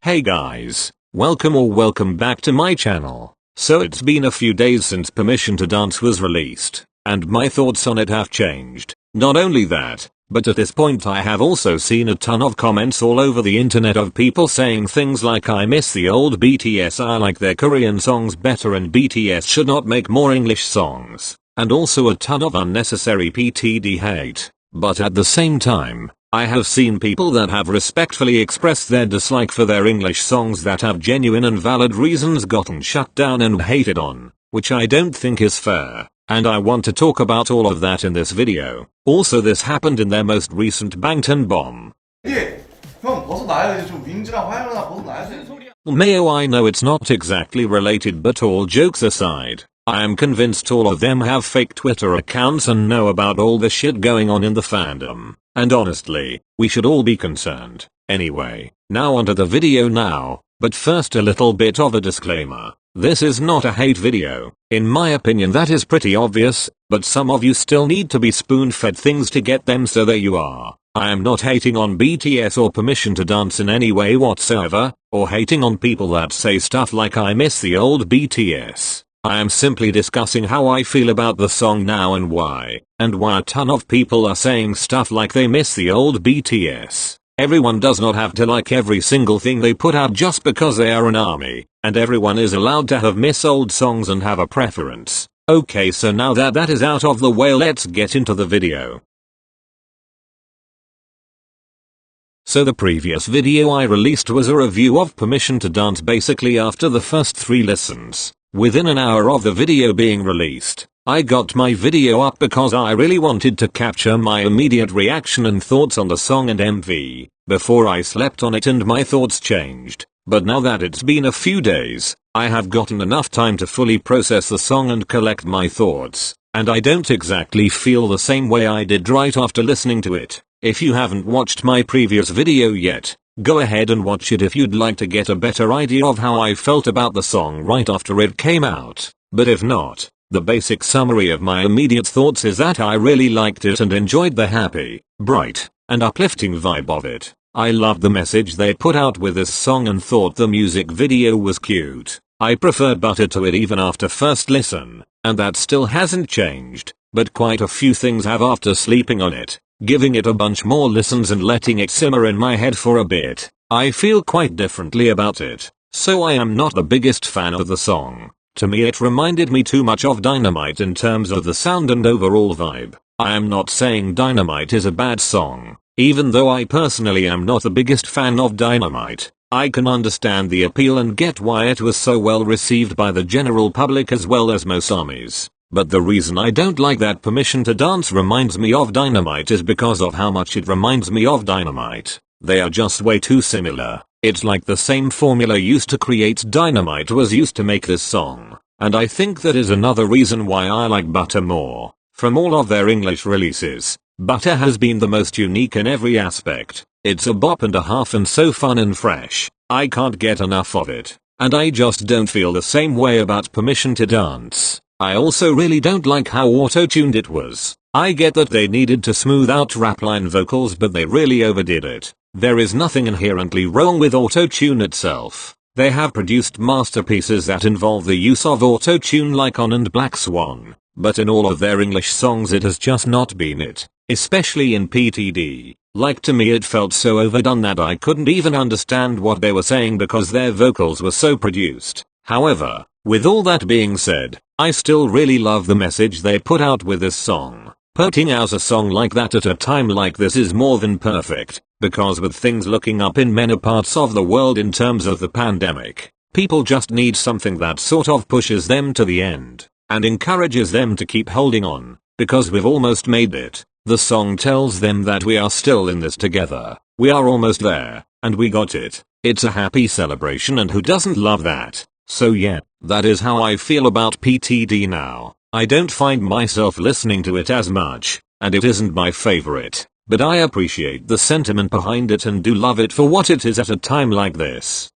Hey guys, welcome back to my channel. So it's been a few days since Permission to Dance was released, and my thoughts on it have changed. Not only that, but at this point I have also seen a ton of comments all over the internet of people saying things like I miss the old BTS, I like their Korean songs better and BTS should not make more English songs, and also a ton of unnecessary tHe hate. But at the same time, I have seen people that have respectfully expressed their dislike for their English songs that have genuine and valid reasons gotten shut down and hated on, which I don't think is fair, and I want to talk about all of that in this video. Also, this happened in their most recent Bangtan bomb. Mayo, I know it's not exactly related, but all jokes aside, I am convinced all of them have fake Twitter accounts and know about all the shit going on in the fandom. And honestly, we should all be concerned. Anyway, now onto the video now, but first a little bit of a disclaimer. This is not a hate video. In my opinion that is pretty obvious, but some of you still need to be spoon-fed things to get them, so there you are. I am not hating on BTS or Permission to Dance in any way whatsoever, or hating on people that say stuff like I miss the old BTS. I am simply discussing how I feel about the song now and why a ton of people are saying stuff like they miss the old BTS. Everyone does not have to like every single thing they put out just because they are an army, and everyone is allowed to have miss old songs and have a preference. Okay, so now that is out of the way, let's get into the video. So the previous video I released was a review of Permission to Dance basically after the first 3 listens. Within an hour of the video being released, I got my video up because I really wanted to capture my immediate reaction and thoughts on the song and MV, before I slept on it, and my thoughts changed. But now that it's been a few days, I have gotten enough time to fully process the song and collect my thoughts, and I don't exactly feel the same way I did right after listening to it. If you haven't watched my previous video yet, go ahead and watch it if you'd like to get a better idea of how I felt about the song right after it came out. But if not, the basic summary of my immediate thoughts is that I really liked it and enjoyed the happy, bright, and uplifting vibe of it. I loved the message they put out with this song and thought the music video was cute. I preferred Butter to it even after first listen, and that still hasn't changed, but quite a few things have after sleeping on it. Giving it a bunch more listens and letting it simmer in my head for a bit, I feel quite differently about it. So I am not the biggest fan of the song. To me it reminded me too much of Dynamite in terms of the sound and overall vibe. I am not saying Dynamite is a bad song. Even though I personally am not the biggest fan of Dynamite, I can understand the appeal and get why it was so well received by the general public as well as most armies. But the reason I don't like that Permission to Dance reminds me of Dynamite is because of how much it reminds me of Dynamite. They are just way too similar. It's like the same formula used to create Dynamite was used to make this song. And I think that is another reason why I like Butter more. From all of their English releases, Butter has been the most unique in every aspect. It's a bop and a half and so fun and fresh. I can't get enough of it. And I just don't feel the same way about Permission to Dance. I also really don't like how auto-tuned it was. I get that they needed to smooth out rap line vocals, but they really overdid it. There is nothing inherently wrong with auto-tune itself. They have produced masterpieces that involve the use of auto-tune like On and Black Swan, but in all of their English songs it has just not been it. Especially in PTD. Like, to me it felt so overdone that I couldn't even understand what they were saying because their vocals were so produced. However, with all that being said, I still really love the message they put out with this song. Putting out a song like that at a time like this is more than perfect, because with things looking up in many parts of the world in terms of the pandemic, people just need something that sort of pushes them to the end, and encourages them to keep holding on, because we've almost made it. The song tells them that we are still in this together, we are almost there, and we got it. It's a happy celebration, and who doesn't love that? So yeah, that is how I feel about PTD now. I don't find myself listening to it as much, and it isn't my favorite, but I appreciate the sentiment behind it and do love it for what it is at a time like this.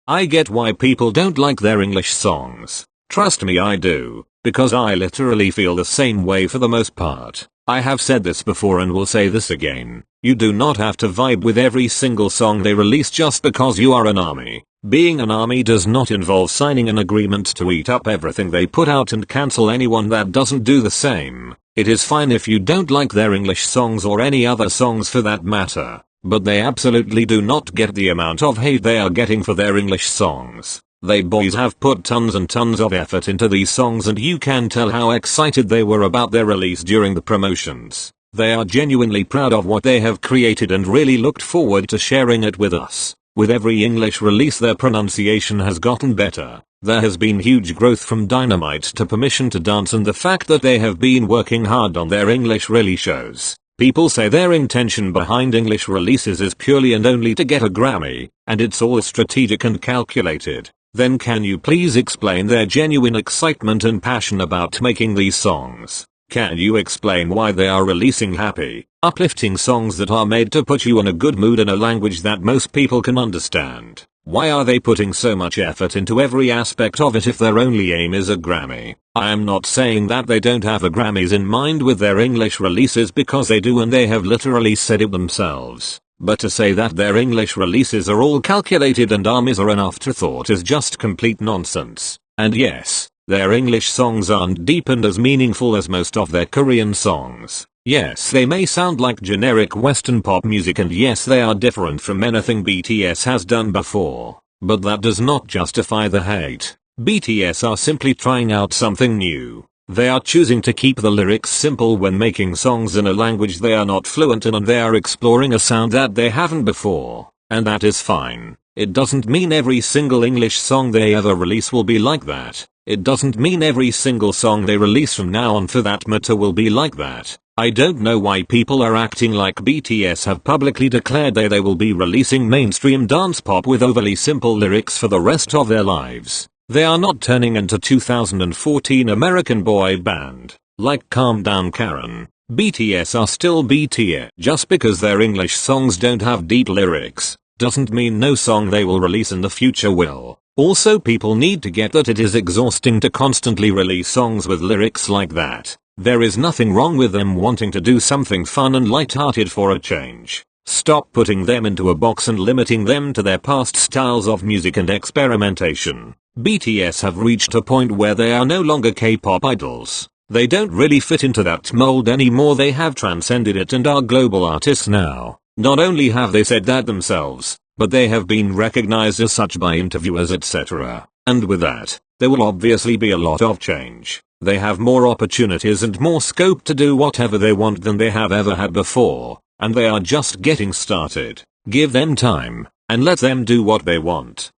I get why people don't like their English songs. Trust me, I do, because I literally feel the same way for the most part. I have said this before and will say this again. You do not have to vibe with every single song they release just because you are an army. Being an army does not involve signing an agreement to eat up everything they put out and cancel anyone that doesn't do the same. It is fine if you don't like their English songs or any other songs for that matter, but they absolutely do not get the amount of hate they are getting for their English songs. They boys have put tons and tons of effort into these songs and you can tell how excited they were about their release during the promotions. They are genuinely proud of what they have created and really looked forward to sharing it with us. With every English release their pronunciation has gotten better. There has been huge growth from Dynamite to Permission to Dance, and the fact that they have been working hard on their English really shows. People say their intention behind English releases is purely and only to get a Grammy, and it's all strategic and calculated. Then can you please explain their genuine excitement and passion about making these songs? Can you explain why they are releasing happy, uplifting songs that are made to put you in a good mood in a language that most people can understand? Why are they putting so much effort into every aspect of it if their only aim is a Grammy? I am not saying that they don't have a Grammys in mind with their English releases, because they do and they have literally said it themselves. But to say that their English releases are all calculated and armies are an afterthought is just complete nonsense. And yes, their English songs aren't deep and as meaningful as most of their Korean songs. Yes, they may sound like generic Western pop music, and yes, they are different from anything BTS has done before. But that does not justify the hate. BTS are simply trying out something new. They are choosing to keep the lyrics simple when making songs in a language they are not fluent in, and they are exploring a sound that they haven't before. And that is fine. It doesn't mean every single English song they ever release will be like that. It doesn't mean every single song they release from now on for that matter will be like that. I don't know why people are acting like BTS have publicly declared they will be releasing mainstream dance pop with overly simple lyrics for the rest of their lives. They are not turning into 2014 American boy band. Like, calm down Karen. BTS are still bTs. Just because their English songs don't have deep lyrics doesn't mean no song they will release in the future will. Also, people need to get that it is exhausting to constantly release songs with lyrics like that. There is nothing wrong with them wanting to do something fun and light-hearted for a change. Stop putting them into a box and limiting them to their past styles of music and experimentation. BTS have reached a point where they are no longer K-pop idols. They don't really fit into that mold anymore. They have transcended it and are global artists now. Not only have they said that themselves, but they have been recognized as such by interviewers, etc. And with that, there will obviously be a lot of change. They have more opportunities and more scope to do whatever they want than they have ever had before, and they are just getting started. Give them time, and let them do what they want.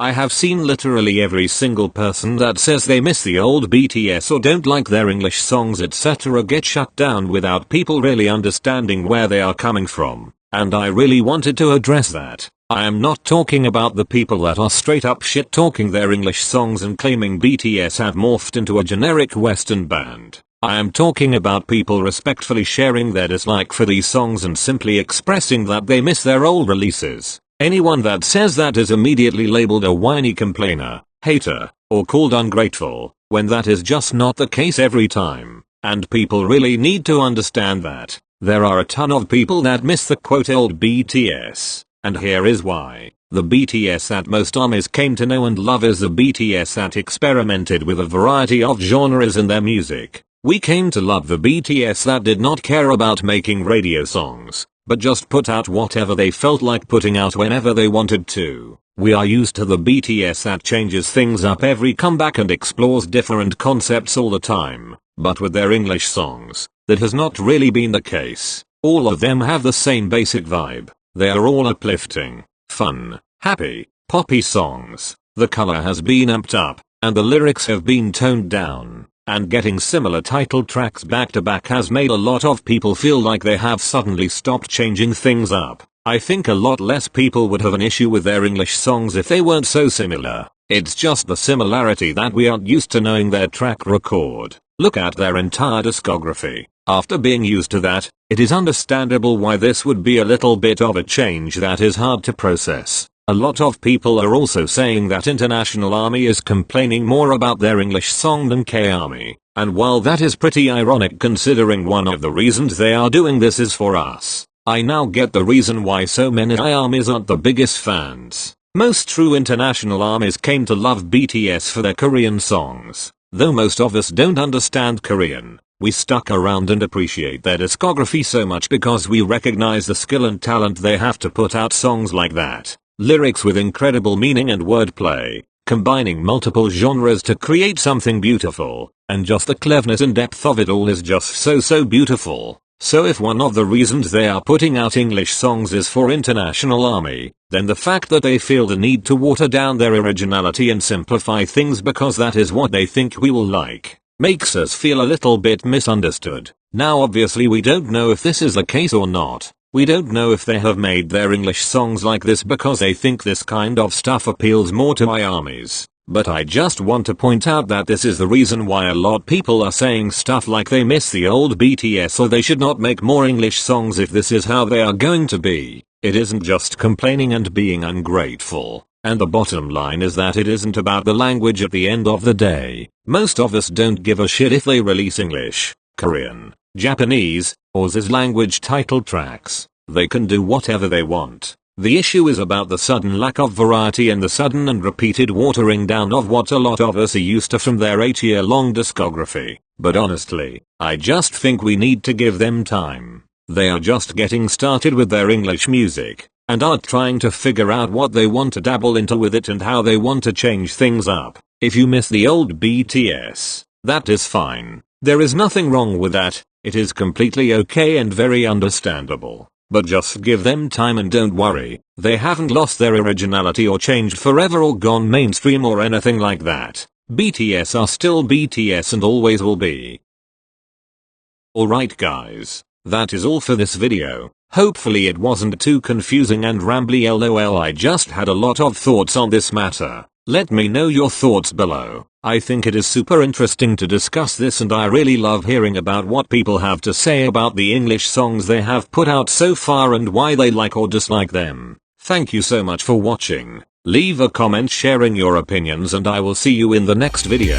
I have seen literally every single person that says they miss the old BTS or don't like their English songs, etc. get shut down without people really understanding where they are coming from, and I really wanted to address that. I am not talking about the people that are straight up shit talking their English songs and claiming BTS have morphed into a generic Western band. I am talking about people respectfully sharing their dislike for these songs and simply expressing that they miss their old releases. Anyone that says that is immediately labeled a whiny complainer, hater, or called ungrateful, when that is just not the case every time. And people really need to understand that there are a ton of people that miss the quote old BTS. And here is why. The BTS that most armies came to know and love is the BTS that experimented with a variety of genres in their music. We came to love the BTS that did not care about making radio songs, but just put out whatever they felt like putting out whenever they wanted to. We are used to the BTS that changes things up every comeback and explores different concepts all the time. But with their English songs, that has not really been the case. All of them have the same basic vibe. They are all uplifting, fun, happy, poppy songs. The color has been amped up, and the lyrics have been toned down. And getting similar title tracks back to back has made a lot of people feel like they have suddenly stopped changing things up. I think a lot less people would have an issue with their English songs if they weren't so similar. It's just the similarity that we aren't used to knowing their track record. Look at their entire discography. After being used to that, it is understandable why this would be a little bit of a change that is hard to process. A lot of people are also saying that International Army is complaining more about their English song than K-Army, and while that is pretty ironic considering one of the reasons they are doing this is for us, I now get the reason why so many armies aren't the biggest fans. Most true international armies came to love BTS for their Korean songs. Though most of us don't understand Korean, we stuck around and appreciate their discography so much because we recognize the skill and talent they have to put out songs like that. Lyrics with incredible meaning and wordplay, combining multiple genres to create something beautiful, and just the cleverness and depth of it all is just so beautiful. So if one of the reasons they are putting out English songs is for International Army, then the fact that they feel the need to water down their originality and simplify things because that is what they think we will like, makes us feel a little bit misunderstood. Now obviously we don't know if this is the case or not. We don't know if they have made their English songs like this because they think this kind of stuff appeals more to armies. But I just want to point out that this is the reason why a lot people are saying stuff like they miss the old BTS or they should not make more English songs if this is how they are going to be. It isn't just complaining and being ungrateful. And the bottom line is that it isn't about the language at the end of the day. Most of us don't give a shit if they release English, Korean, Japanese, or ZIS language title tracks. They can do whatever they want. The issue is about the sudden lack of variety and the sudden and repeated watering down of what a lot of us are used to from their 8-year-long discography. But honestly, I just think we need to give them time. They are just getting started with their English music, and are trying to figure out what they want to dabble into with it and how they want to change things up. If you miss the old BTS, that is fine. There is nothing wrong with that. It is completely okay and very understandable. But just give them time and don't worry, they haven't lost their originality or changed forever or gone mainstream or anything like that. BTS are still BTS and always will be. Alright guys, that is all for this video. Hopefully it wasn't too confusing and rambly. LOL, I just had a lot of thoughts on this matter. Let me know your thoughts below. I think it is super interesting to discuss this and I really love hearing about what people have to say about the English songs they have put out so far and why they like or dislike them. Thank you so much for watching. Leave a comment sharing your opinions and I will see you in the next video.